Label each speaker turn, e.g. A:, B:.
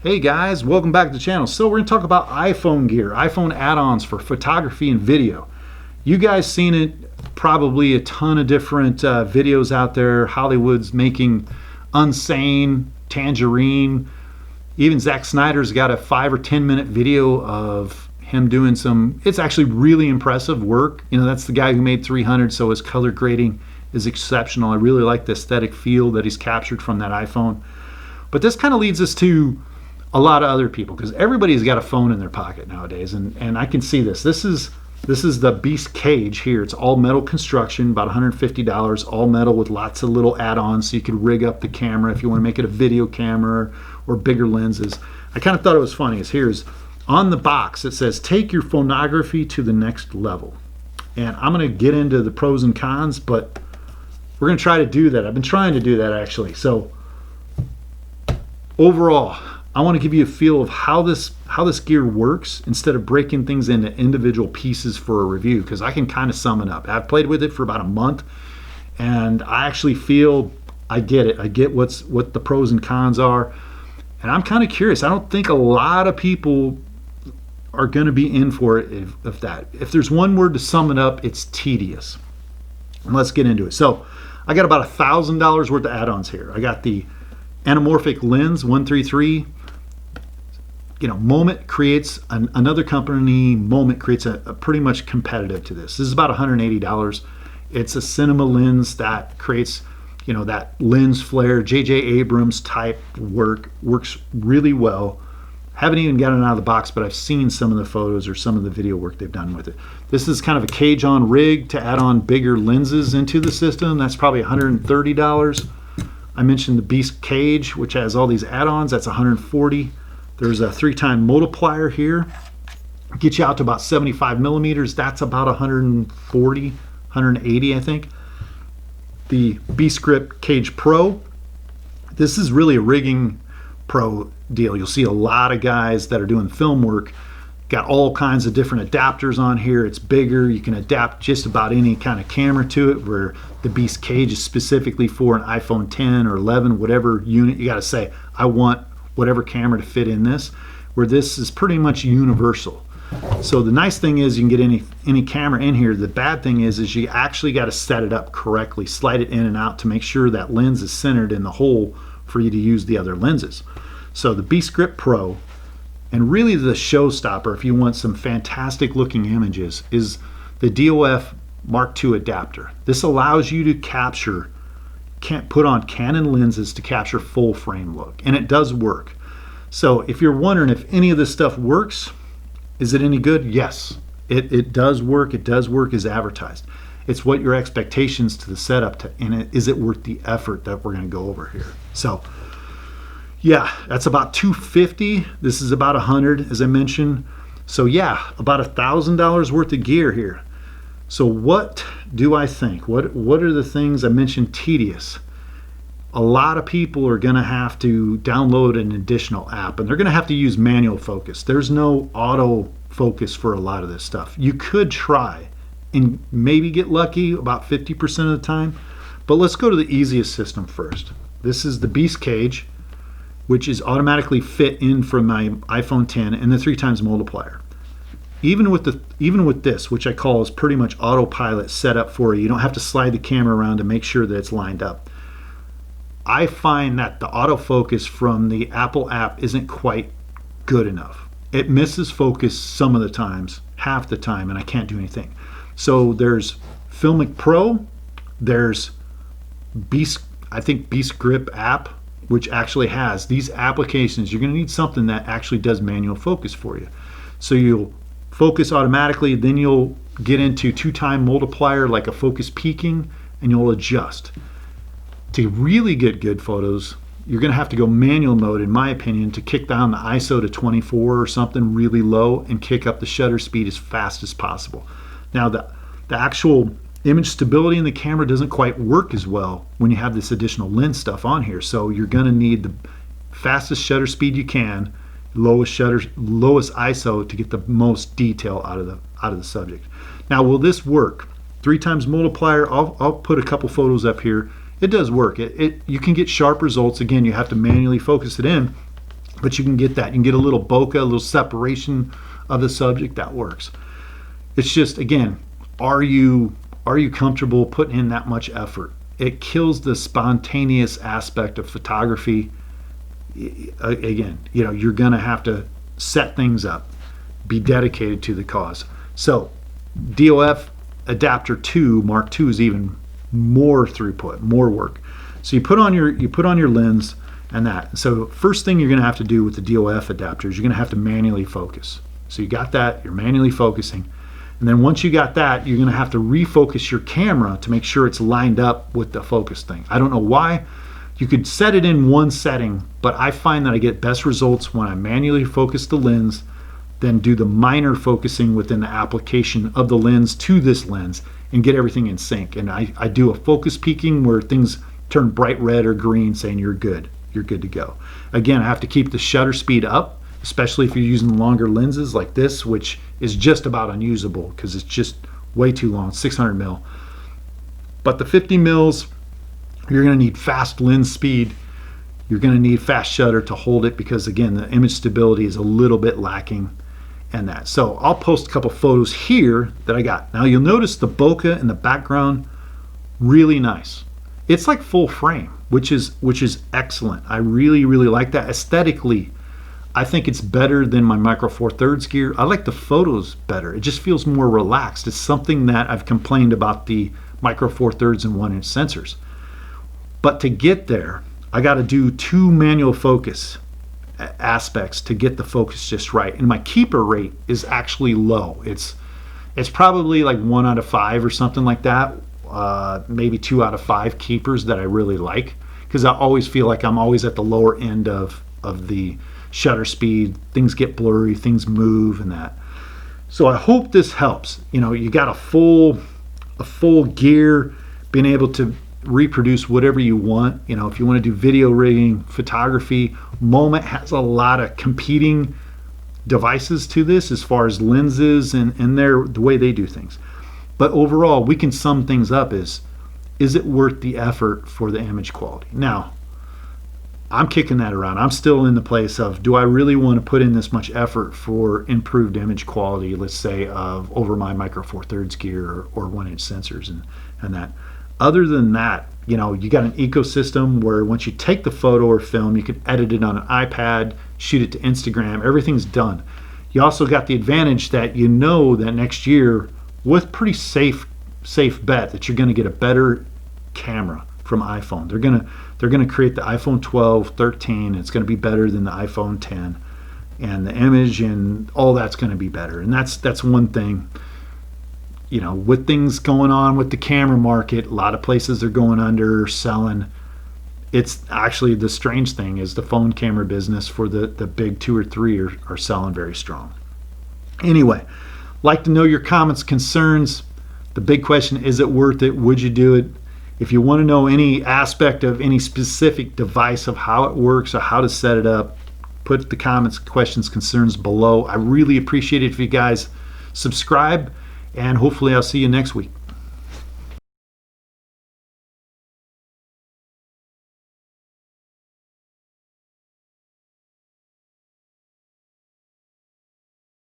A: Hey guys, welcome back to the channel. So we're going to talk about iPhone gear, iPhone add-ons for photography and video. You guys seen it, probably a ton of different videos out there. Hollywood's making Unsane, Tangerine. Even Zack Snyder's got a 5 or 10 minute video of him doing some, it's actually really impressive work. You know, that's the guy who made 300, so his color grading is exceptional. I really like the aesthetic feel that he's captured from that iPhone. But this kind of leads us to a lot of other people, because everybody's got a phone in their pocket nowadays, and I can see this. This is the Beast Cage here. It's all metal construction, about $150, all metal with lots of little add-ons, so you could rig up the camera if you want to make it a video camera or bigger lenses. I kind of thought it was funny. Here's on the box, it says take your phonography to the next level. And I'm going to get into the pros and cons, but we're going to try to do that. I've been trying to do that actually. So overall, I want to give you a feel of how this gear works instead of breaking things into individual pieces for a review, because I can kind of sum it up. I've played with it for about a month, and I actually feel I get it. I get what the pros and cons are, and I'm kind of curious. I don't think a lot of people are going to be in for it if there's one word to sum it up, it's tedious. And let's get into it. So I got about $1,000 worth of add-ons here. I got the anamorphic lens 133. You know, Moment creates another company. Moment creates a pretty much competitive to this. This is about $180. It's a cinema lens that creates, you know, that lens flare, J.J. Abrams type work. Works really well. Haven't even gotten it out of the box, but I've seen some of the photos or some of the video work they've done with it. This is kind of a cage on rig to add on bigger lenses into the system. That's probably $130. I mentioned the Beast Cage, which has all these add-ons. That's $140. There's a 3-time multiplier here. Get you out to about 75 millimeters. That's about 140, 180, I think. The Beastgrip Cage Pro. This is really a rigging pro deal. You'll see a lot of guys that are doing film work. Got all kinds of different adapters on here. It's bigger. You can adapt just about any kind of camera to it, where the Beast Cage is specifically for an iPhone 10 or 11, whatever unit. You got to say, I want whatever camera to fit in this, where this is pretty much universal. So the nice thing is you can get any camera in here. The bad thing is you actually got to set it up correctly, slide it in and out to make sure that lens is centered in the hole for you to use the other lenses. So the Beastgrip Pro, and really the showstopper if you want some fantastic looking images, is the Dof Mark II adapter. This allows you to capture, put on Canon lenses to capture full frame look, and it does work. So if you're wondering if any of this stuff works, is it any good? Yes, it does work. It does work as advertised. It's what your expectations to the setup and is it worth the effort that we're going to go over here. So yeah, that's about $250. This is about $100, as I mentioned. So yeah, about $1,000 worth of gear here. So what do I think? What are the things I mentioned? Tedious. A lot of people are going to have to download an additional app, and they're going to have to use manual focus. There's no auto focus for a lot of this stuff. You could try and maybe get lucky about 50% of the time, but let's go to the easiest system first. This is the Beast Cage, which is automatically fit in from my iPhone 10, and the 3x multiplier. Even with this, which I call is pretty much autopilot set up for you. You don't have to slide the camera around to make sure that it's lined up. I find that the autofocus from the Apple app isn't quite good enough. It misses focus some of the times, half the time, and I can't do anything. So there's Filmic Pro, there's Beastgrip app, which actually has these applications. You're going to need something that actually does manual focus for you. So you'll focus automatically, then you'll get into 2-time multiplier like a focus peaking, and you'll adjust. To really get good photos, you're going to have to go manual mode, in my opinion, to kick down the ISO to 24 or something really low and kick up the shutter speed as fast as possible. Now the actual image stability in the camera doesn't quite work as well when you have this additional lens stuff on here, so you're going to need the fastest shutter speed you can, lowest ISO to get the most detail out of the subject. Now, will this work? 3x multiplier. I'll put a couple photos up here. It does work. You can get sharp results. Again, you have to manually focus it in, but you can get that. You can get a little bokeh, a little separation of the subject. That works. It's just, again, are you comfortable putting in that much effort? It kills the spontaneous aspect of photography. Again, you're going to have to set things up, be dedicated to the cause. So DOF adapter 2 Mark II is even more throughput, more work. So you put on your lens and that. So first thing you're going to have to do with the DOF adapter is you're going to have to manually focus. So you got that, you're manually focusing. And then once you got that, you're going to have to refocus your camera to make sure it's lined up with the focus thing. I don't know why. You could set it in one setting, but I find that I get best results when I manually focus the lens, then do the minor focusing within the application of the lens to this lens and get everything in sync. And I do a focus peaking where things turn bright red or green saying you're good to go. Again, I have to keep the shutter speed up, especially if you're using longer lenses like this, which is just about unusable because it's just way too long, 600 mil. But the 50 mils, you're going to need fast lens speed. You're going to need fast shutter to hold it because, again, the image stability is a little bit lacking and that. So I'll post a couple photos here that I got. Now you'll notice the bokeh in the background, really nice. It's like full frame, which is excellent. I really, really like that. Aesthetically, I think it's better than my Micro Four Thirds gear. I like the photos better. It just feels more relaxed. It's something that I've complained about the Micro Four Thirds and 1-inch sensors. But to get there, I got to do 2 manual focus aspects to get the focus just right. And my keeper rate is actually low. It's probably like 1 out of 5 or something like that. Maybe 2 out of 5 keepers that I really like, because I always feel like I'm always at the lower end of the shutter speed. Things get blurry, things move and that. So I hope this helps. You got a full gear, being able to reproduce whatever you want. If you want to do video rigging, photography, Moment has a lot of competing devices to this as far as lenses and the way they do things. But overall, we can sum things up as, is it worth the effort for the image quality? Now, I'm kicking that around. I'm still in the place of, do I really want to put in this much effort for improved image quality, let's say, over my Micro Four Thirds gear or 1-inch sensors and that. Other than that, you got an ecosystem where once you take the photo or film, you can edit it on an iPad, shoot it to Instagram, everything's done. You also got the advantage that that next year, with pretty safe bet, that you're going to get a better camera from iPhone. They're going to create the iPhone 12, 13. It's going to be better than the iPhone 10, and the image and all that's going to be better. And that's one thing. With things going on with the camera market, a lot of places are going under, selling. It's actually, the strange thing is the phone camera business for the big 2 or 3 are selling very strong. Anyway, like to know your comments, concerns. The big question, is it worth it? Would you do it? If you want to know any aspect of any specific device of how it works or how to set it up, put the comments, questions, concerns below. I really appreciate it if you guys subscribe, and hopefully I'll see you next week.